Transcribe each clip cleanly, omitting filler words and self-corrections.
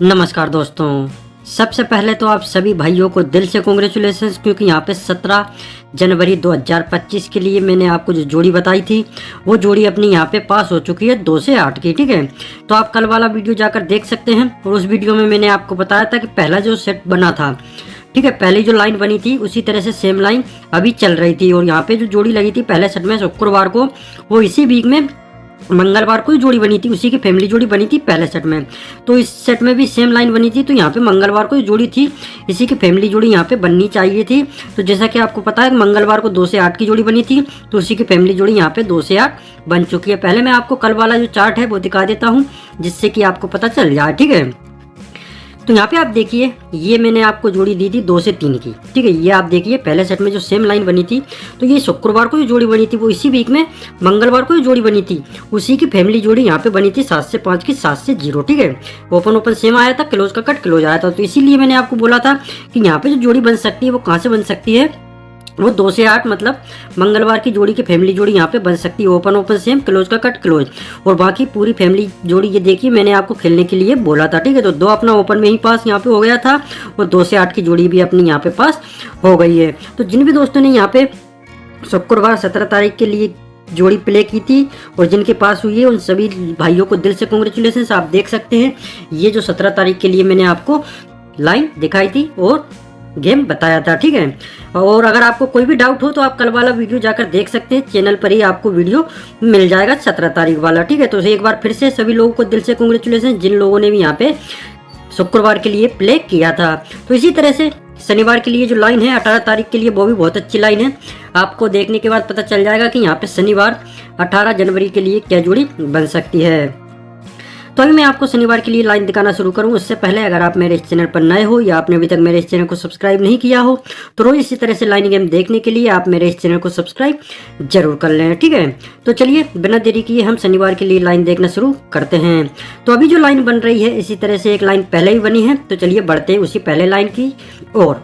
नमस्कार दोस्तों, सबसे पहले तो आप सभी भाइयों को दिल से कॉन्ग्रेचुलेशंस, क्योंकि यहाँ पे 17 जनवरी 2025 के लिए मैंने आपको जो जोड़ी बताई थी वो जोड़ी अपनी यहाँ पे पास हो चुकी है 2 से 8 की। ठीक है, तो आप कल वाला वीडियो जाकर देख सकते हैं। और उस वीडियो में मैंने आपको बताया था कि पहला जो सेट बना था, ठीक है, पहली जो लाइन बनी थी उसी तरह से सेम लाइन अभी चल रही थी। और यहाँ पे जो जोड़ी लगी थी पहले सेट में शुक्रवार को, वो इसी वीक में मंगलवार को ही जोड़ी बनी थी, उसी की फैमिली जोड़ी बनी थी पहले सेट में। तो इस सेट में भी सेम लाइन बनी थी, तो यहाँ पे मंगलवार को ही जोड़ी थी, इसी की फैमिली जोड़ी यहाँ पे बननी चाहिए थी। तो जैसा कि आपको पता है मंगलवार को 2 से 8 की जोड़ी बनी थी, तो उसी की फैमिली जोड़ी यहाँ पे 2 से 8 बन चुकी है। पहले मैं आपको कल वाला जो चार्ट है वो दिखा देता हूँ, जिससे कि आपको पता चल जाए। ठीक है, तो यहाँ पे आप देखिए, ये मैंने आपको जोड़ी दी थी 2 से 3 की। ठीक है, ये आप देखिए पहले सेट में जो सेम लाइन बनी थी, तो ये शुक्रवार को जो जोड़ी बनी थी वो इसी वीक में मंगलवार को जो जोड़ी बनी थी उसी की फैमिली जोड़ी यहाँ पे बनी थी 7 से 5 की 7 से 0। ठीक है, ओपन सेम आया था, क्लोज का कट क्लोज आया था। तो इसीलिए मैंने आपको बोला था कि यहाँ पे जो जोड़ी बन सकती है वो कहाँ से बन सकती है, वो 2 से 8 मतलब मंगलवार की जोड़ी की फैमिली जोड़ी यहाँ पे बन सकती है। ओपन सेम, क्लोज का कट क्लोज, और बाकी पूरी फैमिली जोड़ी ये देखिए मैंने आपको खेलने के लिए बोला था। ठीक है, तो 2 अपना ओपन में ही पास यहाँ पे हो गया था, और 2 से 8 की जोड़ी भी अपनी यहाँ पे पास हो गई है। तो जिन भी दोस्तों ने यहाँ पे शुक्रवार 17 तारीख के लिए जोड़ी प्ले की थी और जिनके पास हुई है, उन सभी भाइयों को दिल से कॉन्ग्रेचुलेशन। आप देख सकते हैं ये जो 17 तारीख के लिए मैंने आपको लाइन दिखाई थी और गेम बताया था। ठीक है, और अगर आपको कोई भी डाउट हो तो आप कल वाला वीडियो जाकर देख सकते हैं, चैनल पर ही आपको वीडियो मिल जाएगा 17 तारीख वाला। ठीक है, तो एक बार फिर से सभी लोगों को दिल से कॉन्ग्रेचुलेशन जिन लोगों ने भी यहाँ पे शुक्रवार के लिए प्ले किया था। तो इसी तरह से शनिवार के लिए जो लाइन है 18 तारीख के लिए, वो भी बहुत अच्छी लाइन है। आपको देखने के बाद पता चल जाएगा कि यहाँ पे शनिवार 18 जनवरी के लिए क्या जोड़ी बन सकती है। तो अभी मैं आपको शनिवार के लिए लाइन दिखाना शुरू करूँ उससे पहले, अगर आप मेरे इस चैनल पर नए हो या आपने अभी तक मेरे इस चैनल को सब्सक्राइब नहीं किया हो, तो रोज इसी तरह से लाइन गेम देखने के लिए आप मेरे इस चैनल को सब्सक्राइब जरूर कर लें। ठीक है, तो चलिए बिना देरी किए हम शनिवार के लिए लाइन देखना शुरू करते हैं। तो अभी जो लाइन बन रही है इसी तरह से एक लाइन पहले ही बनी है, तो चलिए बढ़ते हैं उसी पहले लाइन की ओर।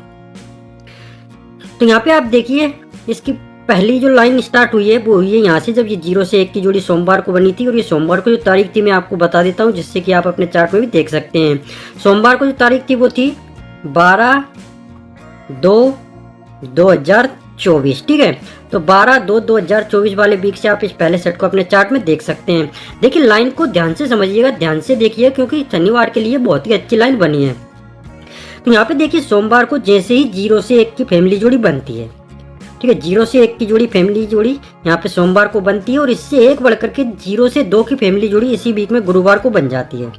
तो यहाँ पे आप देखिए इसकी पहली जो लाइन स्टार्ट हुई है वो हुई है यहाँ से, जब ये 0 से 1 की जोड़ी सोमवार को बनी थी। और ये सोमवार को जो तारीख थी मैं आपको बता देता हूँ, जिससे कि आप अपने चार्ट में भी देख सकते हैं। सोमवार को जो तारीख थी वो थी 12/2/2024। ठीक है, तो 12/2/2024 वाले वीक से आप इस पहले सेट को अपने चार्ट में देख सकते हैं। देखिए लाइन को ध्यान से समझिएगा, ध्यान से देखिए, क्योंकि शनिवार के लिए बहुत ही अच्छी लाइन बनी है। तो यहाँ पे देखिए सोमवार को जैसे ही 0 से 1 की फैमिली जोड़ी बनती है, ठीक है, 0 से 1 की जोड़ी फैमिली जोड़ी यहाँ पे सोमवार को बनती है, और इससे एक बढ़ करके 0 से 2 की फैमिली जोड़ी इसी वीक में गुरुवार को बन जाती है।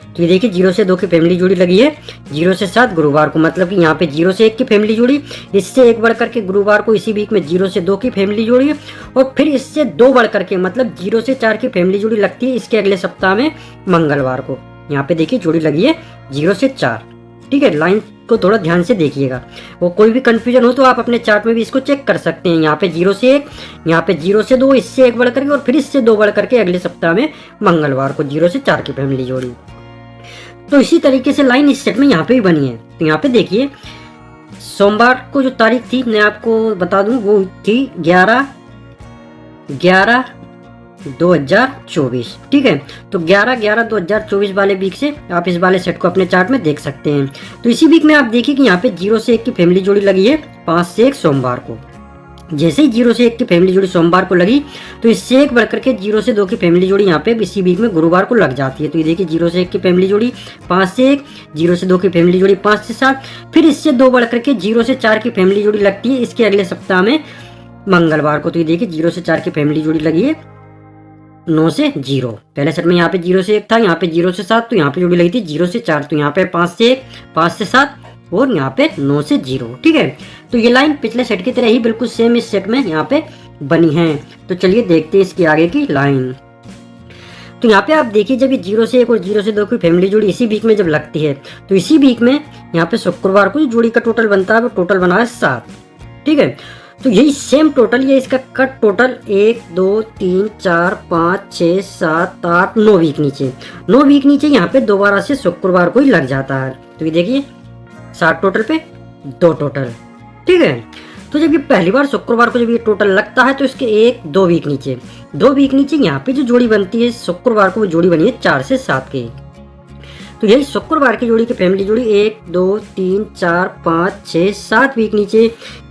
तो ये देखिए 0 से 2 की फैमिली जोड़ी लगी है 0 से 7 गुरुवार को, मतलब कि यहाँ पे 0 से 1 की फैमिली जोड़ी, इससे एक बढ़ करके गुरुवार को इसी वीक में 0 से 2 की फैमिली जोड़ी है, और फिर इससे 2 बढ़ करके मतलब 0 से 4 की फैमिली जोड़ी लगती है इसके अगले सप्ताह में मंगलवार को। यहाँ पे देखिए जोड़ी लगी है 0 से 4। ठीक है, लाइन को थोड़ा ध्यान से देखिएगा, वो कोई भी कंफ्यूजन हो तो आप अपने चार्ट में भी इसको चेक कर सकते हैं। यहाँ पे 0 से 1, यहाँ पे 0 से 2, इससे एक बढ़ करके और फिर इससे 2 बढ़ करके अगले सप्ताह में मंगलवार को 0 से 4 की फैमिली जोड़ी। तो इसी तरीके से लाइन इस सेट में यहाँ पे भी बनी है। तो यहाँ पे देखिए सोमवार को जो तारीख थी मैं आपको बता दूं, वो थी 11/11/2024। ठीक है, तो 11/11/2024 वाले वीक से आप इस वाले सेट को अपने चार्ट में देख सकते हैं। तो इसी वीक में आप देखिए कि यहाँ पे 0 से 1 की फैमिली जोड़ी लगी है 5 से 1 सोमवार को। जैसे ही 0 से 1 की फैमिली जोड़ी सोमवार को लगी, तो इससे एक बढ़ करके 0 से 2 की फैमिली जोड़ी यहाँ पे इसी वीक में गुरुवार को लग जाती है। तो ये देखिए 0 से 1 की फैमिली जोड़ी 5 से 1, 0 से 2 की फैमिली जोड़ी 5 से 7, फिर इससे 2 बढ़ करके 0 से 4 की फैमिली जोड़ी लगती है इसके अगले सप्ताह में मंगलवार को। तो ये देखिए 0 से 4 की फैमिली जोड़ी लगी है 9 से 0। पहले सेट में यहाँ पे 0 से 1 था, यहाँ पे 0 से 7, तो यहाँ पे जोड़ी लगी थी 0 से 4, तो यहाँ पे 5 से 1, 5 से 7 और यहाँ पे 9 से 0। ठीक है, तो ये लाइन पिछले सेट की तरह ही बिल्कुल सेम इस सेट में यहाँ पे बनी है। तो चलिए देखते हैं इसकी आगे की लाइन। तो यहाँ पे आप देखिए जब ये 0 से 1 और 0 से 2 की फैमिली जोड़ी इसी वीक में जब लगती है, तो इसी वीक में यहाँ पे शुक्रवार को जो जोड़ी का टोटल बनता है वो टोटल बना है 7। ठीक है, तो यही सेम टोटल, ये इसका कट टोटल 1 2 3 4 5 6 7 8 9 वीक नीचे, 9 वीक नीचे यहाँ पे दोबारा से शुक्रवार को ही लग जाता है। तो ये देखिए 7 टोटल पे 2 टोटल। ठीक है, तो जब ये पहली बार शुक्रवार को जब ये टोटल लगता है तो इसके 1-2 वीक नीचे, 2 वीक नीचे यहाँ पे जो जोड़ी बनती है शुक्रवार को वो जोड़ी बनी है 4 से 7 की। तो यही शुक्रवार की जोड़ी की फैमिली जोड़ी 1 2 3 4 5 6 7 वीक नीचे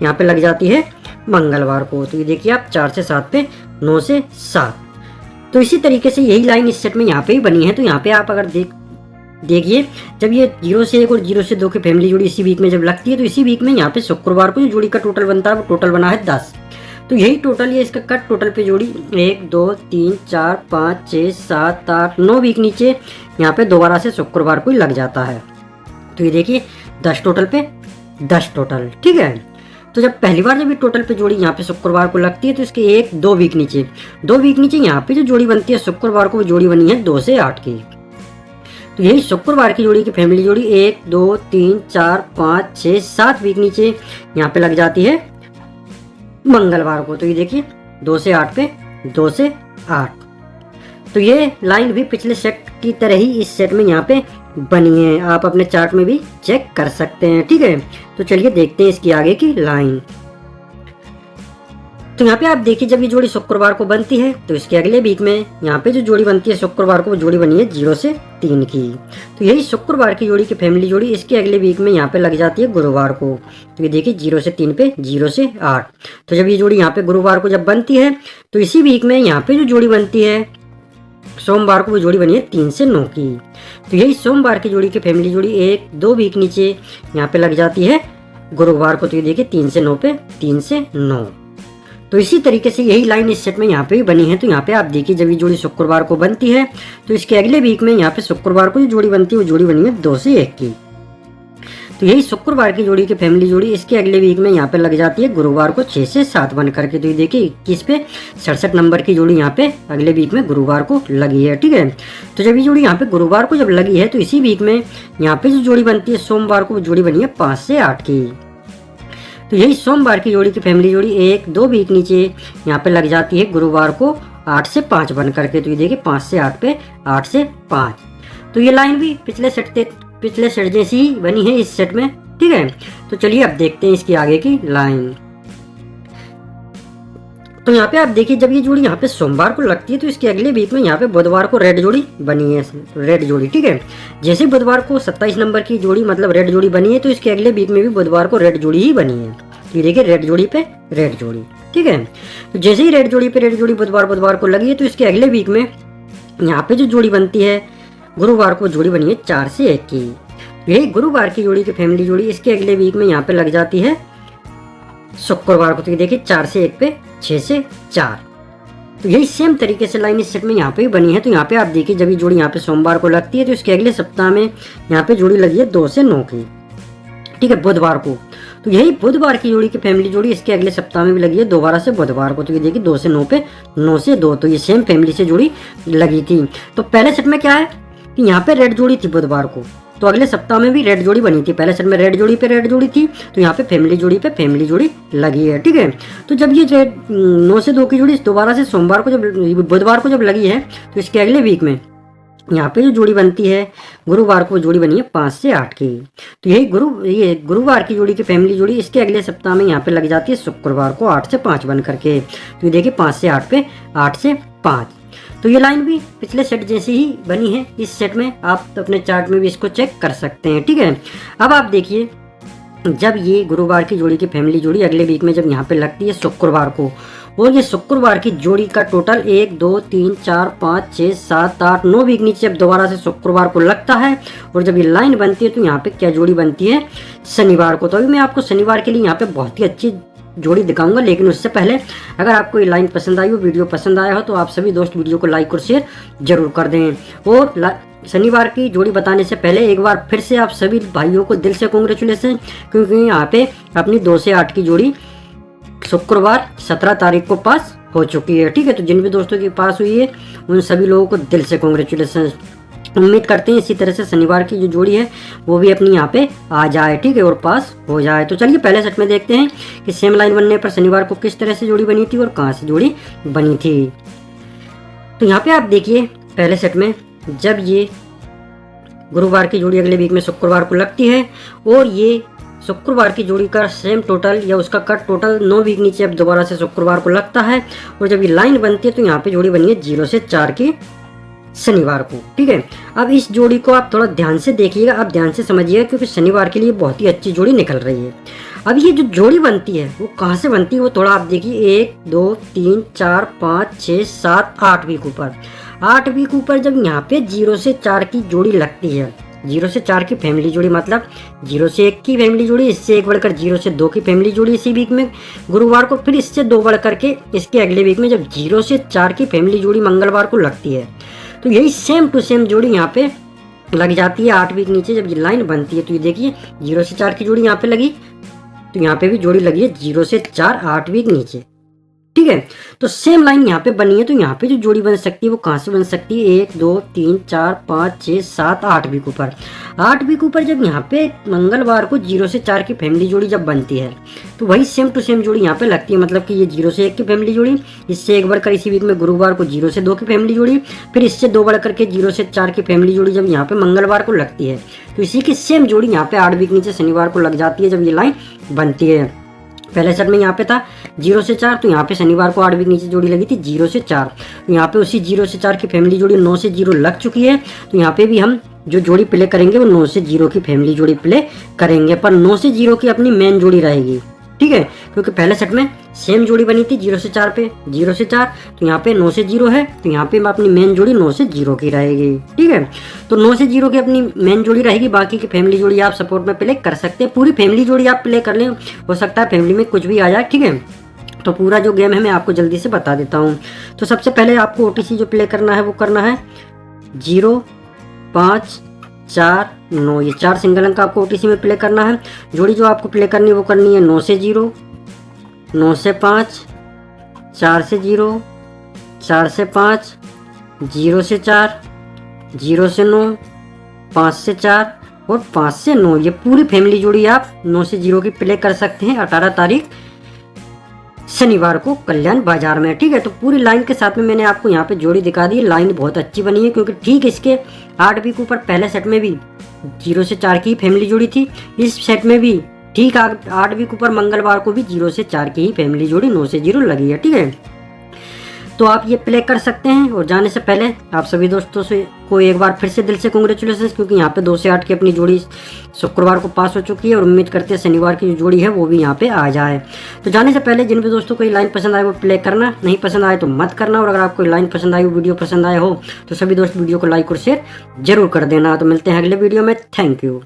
यहाँ पे लग जाती है मंगलवार को। तो ये देखिए आप 4 से 7 पे 9 से 7। तो इसी तरीके से यही लाइन इस सेट में यहाँ पे ही बनी है। तो यहाँ पे आप अगर देखिए जब ये 0 से 1 और 0 से 2 की फैमिली जोड़ी इसी वीक में जब लगती है तो इसी वीक में यहाँ पे शुक्रवार को जो जोड़ी का टोटल बनता है वो टोटल बना है 10। तो यही टोटल ये इसका कट टोटल पे जोड़ी 1 2 3 4 5 6 7 8 9 वीक नीचे यहाँ पे दोबारा से शुक्रवार को ही लग जाता है। तो ये देखिए 10 टोटल पे 10 टोटल, ठीक है। तो जब पहली बार जब ये टोटल पे जोड़ी यहाँ पे शुक्रवार को लगती है तो इसके 1 2 वीक नीचे यहाँ पे जो जोड़ी बनती है शुक्रवार को वो जोड़ी बनी है 2 से 8 की। तो यही शुक्रवार की जोड़ी की फैमिली जोड़ी 1 2 3 4 5 6 7 वीक नीचे यहाँ पे लग जाती है मंगलवार को। तो ये देखिए 2 से 8 पे 2 से 8। तो ये लाइन भी पिछले सेट की तरह ही इस सेट में यहाँ पे बनी है, आप अपने चार्ट में भी चेक कर सकते हैं, ठीक है। तो चलिए देखते हैं इसकी आगे की लाइन। तो यहाँ पे आप देखिए जब ये जोड़ी शुक्रवार को बनती है तो इसके अगले वीक में यहाँ पे जो जोड़ी बनती है शुक्रवार को वो जोड़ी बनी है 0 से 3 की। तो यही शुक्रवार की जोड़ी की फैमिली जोड़ी इसके अगले वीक में यहाँ पे लग जाती है गुरुवार को। तो ये देखिए 0 से 3 पे 0 से 8। तो जब ये जोड़ी यहाँ पे गुरुवार को जब बनती है तो इसी वीक में यहाँ पे जो जोड़ी बनती है सोमवार को वो जोड़ी बनी है 3 से 9 की। तो यही सोमवार की जोड़ी की फैमिली जोड़ी 1 2 वीक नीचे यहाँ पे लग जाती है गुरुवार को। तो ये देखिए 3 से 9 पे 3 से 9। तो इसी तरीके से यही लाइन इस सेट में यहाँ पे भी बनी है। तो यहाँ पे आप देखिए जब ये जोड़ी शुक्रवार को बनती है तो इसके अगले वीक में यहाँ पे शुक्रवार को जो जोड़ी बनती है वो जोड़ी बनी है 2 से 1 की। तो यही शुक्रवार की जोड़ी की फैमिली जोड़ी इसके अगले वीक में यहाँ पे लग जाती है गुरुवार को 6 से 7 बन करके। तो ये देखिए 21 पे 67 नंबर की जोड़ी यहाँ पे अगले वीक में गुरुवार को लगी है, ठीक है। तो जब ये जोड़ी यहाँ पे गुरुवार को जब लगी है तो इसी वीक में यहाँ पे जो जोड़ी बनती है सोमवार को वो जोड़ी बनी है 5 से 8 की। तो यही सोमवार की जोड़ी की फैमिली जोड़ी 1 2 वीक नीचे यहाँ पे लग जाती है गुरुवार को 8 से 5 बन करके। तो ये देखिए 5 से 8 पे 8 से 5। तो ये लाइन भी पिछले सेट जैसी ही बनी है इस सेट में, ठीक है। तो चलिए अब देखते हैं इसकी आगे की लाइन। तो यहाँ पे आप देखिए जब ये जोड़ी यहाँ पे सोमवार को लगती है तो इसके अगले वीक में यहाँ पे बुधवार को रेड जोड़ी बनी है, रेड जोड़ी, ठीक है। जैसे बुधवार को 27 नंबर की जोड़ी मतलब रेड जोड़ी बनी है तो इसके अगले वीक में भी बुधवार को रेड जोड़ी ही बनी है। ये देखिए रेड जोड़ी पे रेड जोड़ी, ठीक है। तो जैसे ही रेड जोड़ी पे रेड जोड़ी बुधवार को लगी है तो इसके अगले वीक में यहाँ पे जो जोड़ी बनती है गुरुवार को जोड़ी बनी है 4 से 1 की। यही गुरुवार की जोड़ी की फैमिली जोड़ी इसके अगले वीक में यहाँ पे लग जाती है शुक्रवार को। तो ये देखिए 4 से 1 पे 6 से 4। तो यही सेम तरीके से लाइन इस सेट में यहाँ पे भी बनी है। तो यहाँ पे आप देखिए जब ये जोड़ी यहाँ पे सोमवार को लगती है तो इसके अगले सप्ताह में यहाँ पे जोड़ी लगी है 2 से 9 की, ठीक है, बुधवार को। तो यही बुधवार की जोड़ी की फैमिली जोड़ी इसके अगले सप्ताह में भी लगी है दोबारा से बुधवार को। तो ये देखिए 2 से 9 पे 9 से 2। तो ये सेम फैमिली से जोड़ी लगी थी। तो पहले सेट में क्या है कि यहाँ पे रेड जोड़ी थी बुधवार को, तो अगले सप्ताह में भी रेड जोड़ी बनी थी। पहले सेट में रेड जोड़ी पे रेड जोड़ी थी तो यहाँ पे फैमिली जोड़ी पे फैमिली जोड़ी लगी है, ठीक है। तो जब ये 9 से 2 की जोड़ी दोबारा से सोमवार को जब बुधवार को जब लगी है तो इसके अगले वीक में यहाँ पे जो जोड़ी बनती है गुरुवार को जोड़ी बनी है 5 से 8 की। तो यही गुरुवार की जोड़ी की फैमिली जोड़ी इसके अगले सप्ताह में यहाँ पे लग जाती है शुक्रवार को 8 से 5 बन करके। तो ये देखिए 5 से 8 पे 8 से 5। तो ये लाइन भी पिछले सेट जैसी ही बनी है इस सेट में, आप अपने चार्ट में भी इसको चेक कर सकते हैं, ठीक है। अब आप देखिए जब ये गुरुवार की जोड़ी की फैमिली जोड़ी अगले वीक में जब यहाँ पे लगती है शुक्रवार को, और ये शुक्रवार की जोड़ी का टोटल 1 2 3 4 5 6 7 8 9 वीक नीचे जब दोबारा से शुक्रवार को लगता है और जब ये लाइन बनती है तो यहाँ पे क्या जोड़ी बनती है शनिवार को। तो अभी मैं आपको शनिवार के लिए यहाँ पे बहुत ही अच्छी जोड़ी दिखाऊंगा, लेकिन उससे पहले अगर आपको ये लाइन पसंद आई हो, वीडियो पसंद आया हो, तो आप सभी दोस्त वीडियो को लाइक और शेयर जरूर कर दें। और शनिवार की जोड़ी बताने से पहले एक बार फिर से आप सभी भाइयों को दिल से कांग्रेचुलेसन, क्योंकि यहाँ पे अपनी 2 से 8 की जोड़ी शुक्रवार 17 तारीख को पास हो चुकी है, ठीक है। तो जिन भी दोस्तों की पास हुई है उन सभी लोगों को दिल से कांग्रेचुलेसन। उम्मीद करते हैं इसी तरह से शनिवार की जो जोड़ी है वो भी अपनी यहाँ पे आ जाए, ठीक है, और पास हो जाए। तो चलिए पहले सेट में देखते हैं कि सेम लाइन बनने पर शनिवार को किस तरह से जोड़ी बनी थी और कहाँ से जोड़ी बनी थी। तो यहाँ पे आप देखिए पहले सेट में जब ये गुरुवार की जोड़ी अगले वीक में शुक्रवार को लगती है और ये शुक्रवार की जोड़ी का सेम टोटल या उसका कट टोटल 9 वीक नीचे अब दोबारा से शुक्रवार को लगता है और जब ये लाइन बनती है तो यहाँ पे जोड़ी बनी है 0 से 4 की, शनिवार को। ठीक है, अब इस जोड़ी को आप थोड़ा ध्यान से देखिएगा, आप ध्यान से समझिएगा, क्योंकि शनिवार के लिए बहुत ही अच्छी जोड़ी निकल रही है। अब ये जो जोड़ी बनती है वो कहाँ से बनती है वो थोड़ा आप देखिए, 1 2 3 4 5 6 7 8 वीक ऊपर, 8 वीक ऊपर जब यहाँ पे 0 से 4 की जोड़ी लगती है, 0 से 4 की फैमिली जोड़ी, मतलब 0 से 1 की फैमिली जोड़ी, इससे एक बढ़कर 0 से 2 की फैमिली जोड़ी इसी वीक में गुरुवार को, फिर इससे 2 बढ़ करके इसके अगले वीक में जब 0 से 4 की फैमिली जोड़ी मंगलवार को लगती है, तो यही सेम टू सेम जोड़ी यहाँ पे लग जाती है 8 वीक नीचे जब ये लाइन बनती है। तो ये देखिए 0 से 4 की जोड़ी यहाँ पे लगी, तो यहाँ पे भी जोड़ी लगी है 0 से 4 8 वीक नीचे। ठीक है, तो सेम लाइन यहाँ पे बनी है, तो यहाँ पे जो जोड़ी बन सकती है वो कहाँ से बन सकती है, 1 2 3 4 5 6 7 8 वीक ऊपर, 8 वीक ऊपर जब यहाँ पे मंगलवार को 0 से 4 की फैमिली जोड़ी जब बनती है, तो वही सेम टू सेम जोड़ी यहाँ पे लगती है, मतलब कि ये 0 से 1 की फैमिली जोड़ी, इससे एक बढ़कर इसी वीक में गुरुवार को 0 से 2 की फैमिली जोड़ी, फिर इससे 2 बढ़ करके 0 से 4 की फैमिली जोड़ी जब यहाँ पे मंगलवार को लगती है, तो इसी की सेम जोड़ी यहाँ पे 8 वीक नीचे शनिवार को लग जाती है जब ये लाइन बनती है। पहले सेट में यहाँ पे था 0 से 4, तो यहाँ पे शनिवार को 8 वीक नीचे जोड़ी लगी थी 0 से 4, तो यहाँ पे उसी 0 से 4 की फैमिली जोड़ी 9 से 0 लग चुकी है, तो यहाँ पे भी हम जो जोड़ी प्ले करेंगे वो 9 से 0 की फैमिली जोड़ी प्ले करेंगे, पर 9 से 0 की अपनी मेन जोड़ी रहेगी। ठीक है, क्योंकि पहले सेट में सेम जोड़ी बनी थी 0 से 4 पे, 0 से 4, तो यहाँ पे 9 से 0 है, तो यहाँ पे अपनी मेन जोड़ी 9 से 0 की रहेगी। ठीक है, तो 9 से 0 की अपनी मेन जोड़ी रहेगी, बाकी की फैमिली जोड़ी आप सपोर्ट में प्ले कर सकते हैं, पूरी फैमिली जोड़ी आप प्ले कर लें, हो सकता है फैमिली में कुछ भी आ जाए। ठीक है, तो पूरा जो गेम है मैं आपको जल्दी से बता देता हूँ। तो सबसे पहले आपको OTC जो प्ले करना है वो करना है 0 5 4 9, ये 4 सिंगल अंक आपको OTC में प्ले करना है। जोड़ी जो आपको प्ले करनी है वो करनी है 9 से 0, 9 से 5, 4 से 0, 4 से 5, 0 से 4, 0 से 9, 5 से 4 और 5 से 9, ये पूरी फैमिली जोड़ी आप 9 से 0 की प्ले कर सकते हैं 18 तारीख शनिवार को कल्याण बाजार में। ठीक है, तो पूरी लाइन के साथ में मैंने आपको यहाँ पे जोड़ी दिखा दी। लाइन बहुत अच्छी बनी है, क्योंकि ठीक इसके 8 वीक ऊपर पहले सेट में भी 0 से 4 की फैमिली जोड़ी थी, इस सेट में भी ठीक 8 वीक ऊपर मंगलवार को भी 0 से 4 की ही फैमिली जोड़ी 9 से 0 लगी है। ठीक है, तो आप ये प्ले कर सकते हैं। और जाने से पहले आप सभी दोस्तों से को एक बार फिर से दिल से कांग्रेचुलेशन, क्योंकि यहाँ पे 2 से 8 की अपनी जोड़ी शुक्रवार को पास हो चुकी है, और उम्मीद करते हैं शनिवार की जो जोड़ी है वो भी यहाँ पे आ जाए। तो जाने से पहले जिन भी दोस्तों को ये लाइन पसंद आए वो प्ले करना, नहीं पसंद आए तो मत करना, और अगर आपको लाइन पसंद आई, वीडियो पसंद आया हो, तो सभी दोस्त वीडियो को लाइक और शेयर जरूर कर देना। तो मिलते हैं अगले वीडियो में, थैंक यू।